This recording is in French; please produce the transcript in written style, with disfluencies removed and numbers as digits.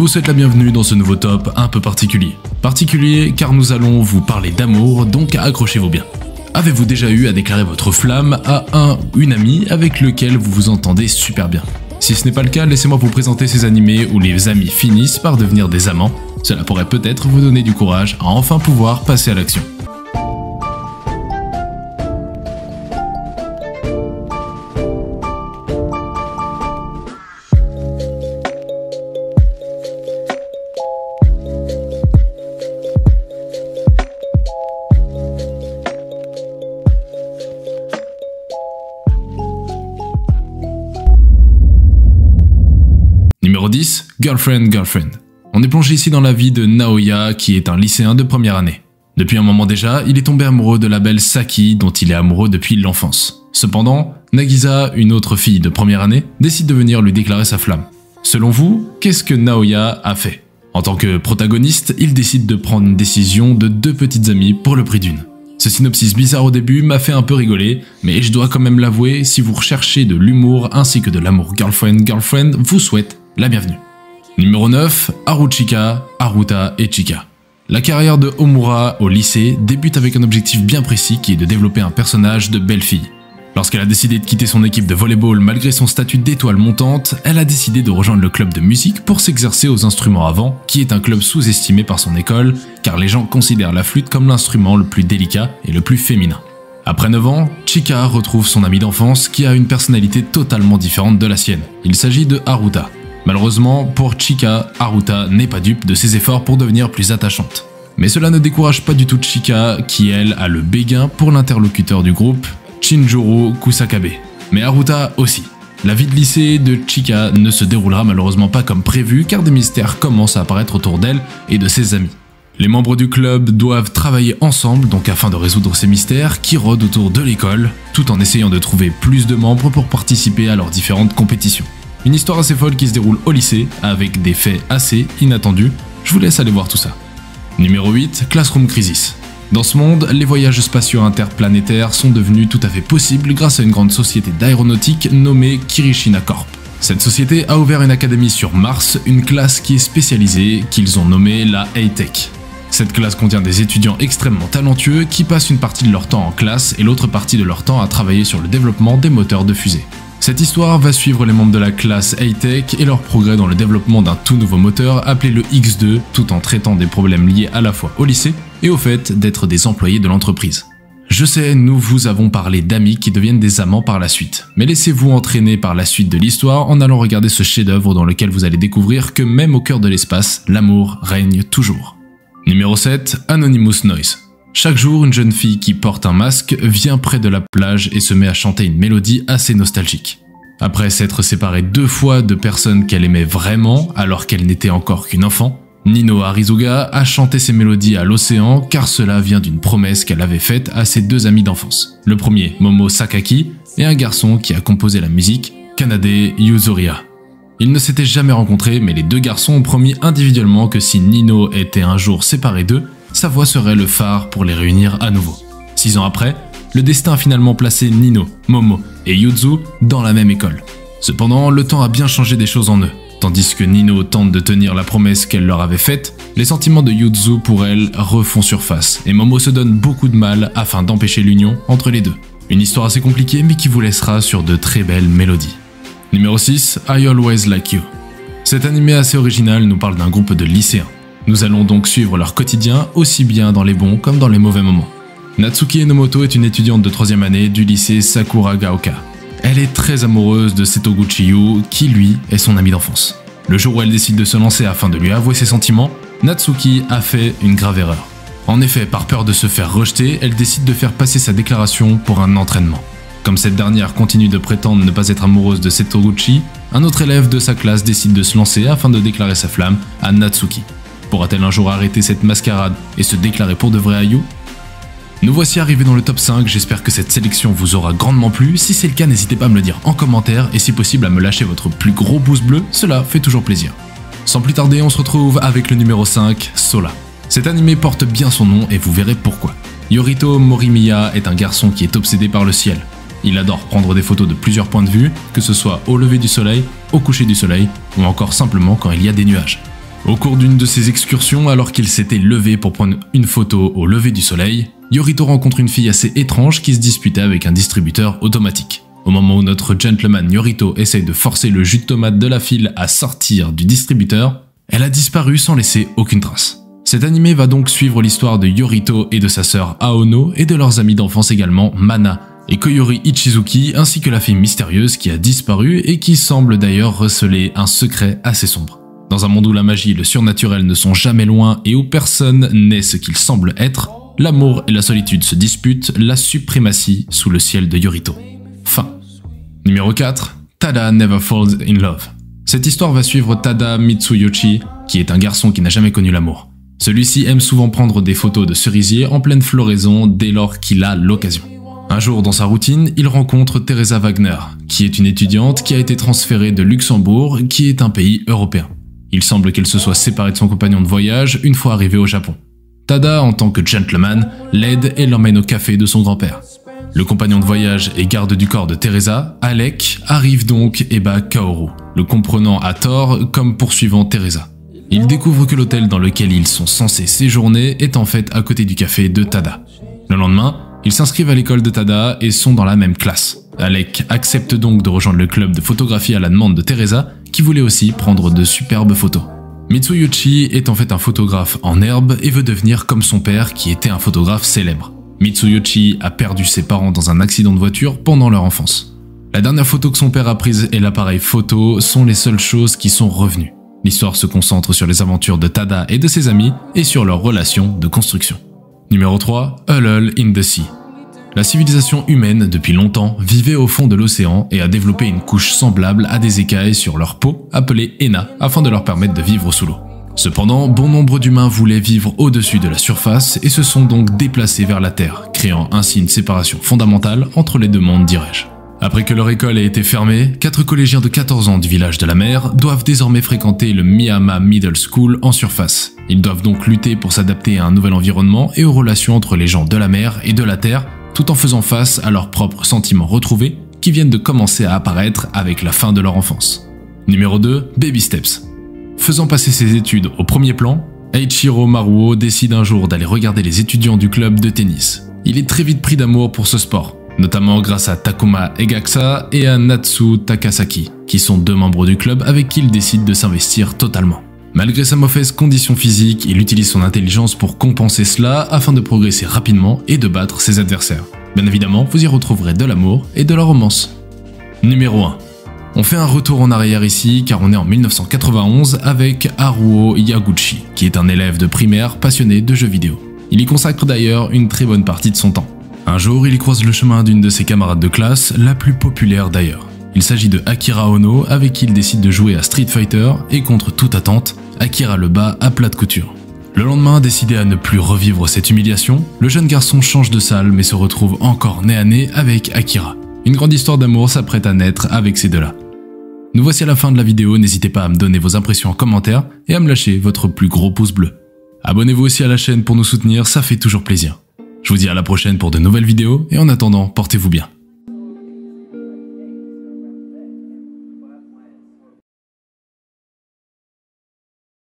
vous souhaite la bienvenue dans ce nouveau top un peu particulier. Particulier car nous allons vous parler d'amour, donc accrochez-vous bien. Avez-vous déjà eu à déclarer votre flamme à un ou une amie avec lequel vous vous entendez super bien? Si ce n'est pas le cas, laissez-moi vous présenter ces animés où les amis finissent par devenir des amants. Cela pourrait peut-être vous donner du courage à enfin pouvoir passer à l'action. Numéro 10, Girlfriend. On est plongé ici dans la vie de Naoya qui est un lycéen de première année. Depuis un moment déjà, il est tombé amoureux de la belle Saki dont il est amoureux depuis l'enfance. Cependant, Nagisa, une autre fille de première année, décide de venir lui déclarer sa flamme. Selon vous, qu'est-ce que Naoya a fait? En tant que protagoniste, il décide de prendre une décision de deux petites amies pour le prix d'une. Ce synopsis bizarre au début m'a fait un peu rigoler, mais je dois quand même l'avouer, si vous recherchez de l'humour ainsi que de l'amour girlfriend, vous souhaite la bienvenue. Numéro 9, Haruchika, Haruta et Chika. La carrière de Homura au lycée débute avec un objectif bien précis qui est de développer un personnage de belle fille. Lorsqu'elle a décidé de quitter son équipe de volleyball malgré son statut d'étoile montante, elle a décidé de rejoindre le club de musique pour s'exercer aux instruments à vent, qui est un club sous-estimé par son école, car les gens considèrent la flûte comme l'instrument le plus délicat et le plus féminin. Après 9 ans, Chika retrouve son ami d'enfance qui a une personnalité totalement différente de la sienne. Il s'agit de Haruta. Malheureusement, pour Chika, Haruta n'est pas dupe de ses efforts pour devenir plus attachante. Mais cela ne décourage pas du tout Chika, qui elle a le béguin pour l'interlocuteur du groupe, Chinjuro Kusakabe. Mais Haruta aussi. La vie de lycée de Chika ne se déroulera malheureusement pas comme prévu car des mystères commencent à apparaître autour d'elle et de ses amis. Les membres du club doivent travailler ensemble donc afin de résoudre ces mystères qui rôdent autour de l'école, tout en essayant de trouver plus de membres pour participer à leurs différentes compétitions. Une histoire assez folle qui se déroule au lycée, avec des faits assez inattendus, je vous laisse aller voir tout ça. Numéro 8, Classroom Crisis. Dans ce monde, les voyages spatiaux interplanétaires sont devenus tout à fait possibles grâce à une grande société d'aéronautique nommée Kirishina Corp. Cette société a ouvert une académie sur Mars, une classe qui est spécialisée, qu'ils ont nommée la A-Tech. Cette classe contient des étudiants extrêmement talentueux qui passent une partie de leur temps en classe et l'autre partie de leur temps à travailler sur le développement des moteurs de fusée. Cette histoire va suivre les membres de la classe A-Tech et leur progrès dans le développement d'un tout nouveau moteur appelé le X2, tout en traitant des problèmes liés à la fois au lycée et au fait d'être des employés de l'entreprise. Je sais, nous vous avons parlé d'amis qui deviennent des amants par la suite, mais laissez-vous entraîner par la suite de l'histoire en allant regarder ce chef-d'œuvre dans lequel vous allez découvrir que même au cœur de l'espace, l'amour règne toujours. Numéro 7, Anonymous Noise. Chaque jour, une jeune fille qui porte un masque vient près de la plage et se met à chanter une mélodie assez nostalgique. Après s'être séparée 2 fois de personnes qu'elle aimait vraiment alors qu'elle n'était encore qu'une enfant, Nino Arizuga a chanté ses mélodies à l'océan car cela vient d'une promesse qu'elle avait faite à ses 2 amis d'enfance. Le premier, Momo Sakaki, et un garçon qui a composé la musique, Kanade Yuzoria. Ils ne s'étaient jamais rencontrés mais les 2 garçons ont promis individuellement que si Nino était un jour séparé d'eux, sa voix serait le phare pour les réunir à nouveau. 6 ans après, le destin a finalement placé Nino, Momo et Yuzu dans la même école. Cependant, le temps a bien changé des choses en eux. Tandis que Nino tente de tenir la promesse qu'elle leur avait faite, les sentiments de Yuzu pour elle refont surface et Momo se donne beaucoup de mal afin d'empêcher l'union entre les deux. Une histoire assez compliquée mais qui vous laissera sur de très belles mélodies. Numéro 6, I Always Like You. Cet animé assez original nous parle d'un groupe de lycéens. Nous allons donc suivre leur quotidien aussi bien dans les bons comme dans les mauvais moments. Natsuki Enomoto est une étudiante de 3e année du lycée Sakuragaoka. Elle est très amoureuse de Setoguchi Yu, qui lui est son ami d'enfance. Le jour où elle décide de se lancer afin de lui avouer ses sentiments, Natsuki a fait une grave erreur. En effet, par peur de se faire rejeter, elle décide de faire passer sa déclaration pour un entraînement. Comme cette dernière continue de prétendre ne pas être amoureuse de Setoguchi, un autre élève de sa classe décide de se lancer afin de déclarer sa flamme à Natsuki. Pourra-t-elle un jour arrêter cette mascarade et se déclarer pour de vrai à Yu? Nous voici arrivés dans le top 5, j'espère que cette sélection vous aura grandement plu. Si c'est le cas, n'hésitez pas à me le dire en commentaire et si possible à me lâcher votre plus gros pouce bleu, cela fait toujours plaisir. Sans plus tarder, on se retrouve avec le numéro 5, Sola. Cet animé porte bien son nom et vous verrez pourquoi. Yorito Morimiya est un garçon qui est obsédé par le ciel. Il adore prendre des photos de plusieurs points de vue, que ce soit au lever du soleil, au coucher du soleil ou encore simplement quand il y a des nuages. Au cours d'une de ses excursions, alors qu'il s'était levé pour prendre une photo au lever du soleil, Yorito rencontre une fille assez étrange qui se disputait avec un distributeur automatique. Au moment où notre gentleman Yorito essaye de forcer le jus de tomate de la file à sortir du distributeur, elle a disparu sans laisser aucune trace. Cet animé va donc suivre l'histoire de Yorito et de sa sœur Aono et de leurs amis d'enfance également Mana et Koyori Ichizuki ainsi que la fille mystérieuse qui a disparu et qui semble d'ailleurs receler un secret assez sombre. Dans un monde où la magie et le surnaturel ne sont jamais loin et où personne n'est ce qu'il semble être, l'amour et la solitude se disputent la suprématie sous le ciel de Yorito. Fin. Numéro 4. Tada Never Falls in Love. Cette histoire va suivre Tada Mitsuyoshi, qui est un garçon qui n'a jamais connu l'amour. Celui-ci aime souvent prendre des photos de cerisiers en pleine floraison dès lors qu'il a l'occasion. Un jour, dans sa routine, il rencontre Teresa Wagner, qui est une étudiante qui a été transférée de Luxembourg, qui est un pays européen. Il semble qu'elle se soit séparée de son compagnon de voyage une fois arrivée au Japon. Tada, en tant que gentleman, l'aide et l'emmène au café de son grand-père. Le compagnon de voyage et garde du corps de Teresa, Alec, arrive donc et bat Kaoru, le comprenant à tort comme poursuivant Teresa. Il découvre que l'hôtel dans lequel ils sont censés séjourner est en fait à côté du café de Tada. Le lendemain, ils s'inscrivent à l'école de Tada et sont dans la même classe. Alec accepte donc de rejoindre le club de photographie à la demande de Teresa, qui voulait aussi prendre de superbes photos. Mitsuyoshi est en fait un photographe en herbe et veut devenir comme son père qui était un photographe célèbre. Mitsuyoshi a perdu ses parents dans un accident de voiture pendant leur enfance. La dernière photo que son père a prise et l'appareil photo sont les seules choses qui sont revenues. L'histoire se concentre sur les aventures de Tada et de ses amis et sur leur relation de construction. Numéro 3. A Lull in the Sea. La civilisation humaine, depuis longtemps, vivait au fond de l'océan et a développé une couche semblable à des écailles sur leur peau, appelée Ena, afin de leur permettre de vivre sous l'eau. Cependant, bon nombre d'humains voulaient vivre au-dessus de la surface et se sont donc déplacés vers la Terre, créant ainsi une séparation fondamentale entre les deux mondes, dirais-je. Après que leur école ait été fermée, 4 collégiens de 14 ans du village de la mer doivent désormais fréquenter le Miyama Middle School en surface. Ils doivent donc lutter pour s'adapter à un nouvel environnement et aux relations entre les gens de la mer et de la Terre, tout en faisant face à leurs propres sentiments retrouvés qui viennent de commencer à apparaître avec la fin de leur enfance. Numéro 2. Baby Steps. Faisant passer ses études au premier plan, Eiichiro Maruo décide un jour d'aller regarder les étudiants du club de tennis. Il est très vite pris d'amour pour ce sport, notamment grâce à Takuma Egaxa et à Natsu Takasaki, qui sont 2 membres du club avec qui il décide de s'investir totalement. Malgré sa mauvaise condition physique, il utilise son intelligence pour compenser cela afin de progresser rapidement et de battre ses adversaires. Bien évidemment, vous y retrouverez de l'amour et de la romance. Numéro 1. On fait un retour en arrière ici car on est en 1991 avec Haruo Yaguchi, qui est un élève de primaire passionné de jeux vidéo. Il y consacre d'ailleurs une très bonne partie de son temps. Un jour, il croise le chemin d'une de ses camarades de classe, la plus populaire d'ailleurs. Il s'agit de Akira Ono, avec qui il décide de jouer à Street Fighter, et contre toute attente, Akira le bat à plat de couture. Le lendemain, décidé à ne plus revivre cette humiliation, le jeune garçon change de salle mais se retrouve encore nez à nez avec Akira. Une grande histoire d'amour s'apprête à naître avec ces deux-là. Nous voici à la fin de la vidéo, n'hésitez pas à me donner vos impressions en commentaire et à me lâcher votre plus gros pouce bleu. Abonnez-vous aussi à la chaîne pour nous soutenir, ça fait toujours plaisir. Je vous dis à la prochaine pour de nouvelles vidéos et en attendant, portez-vous bien.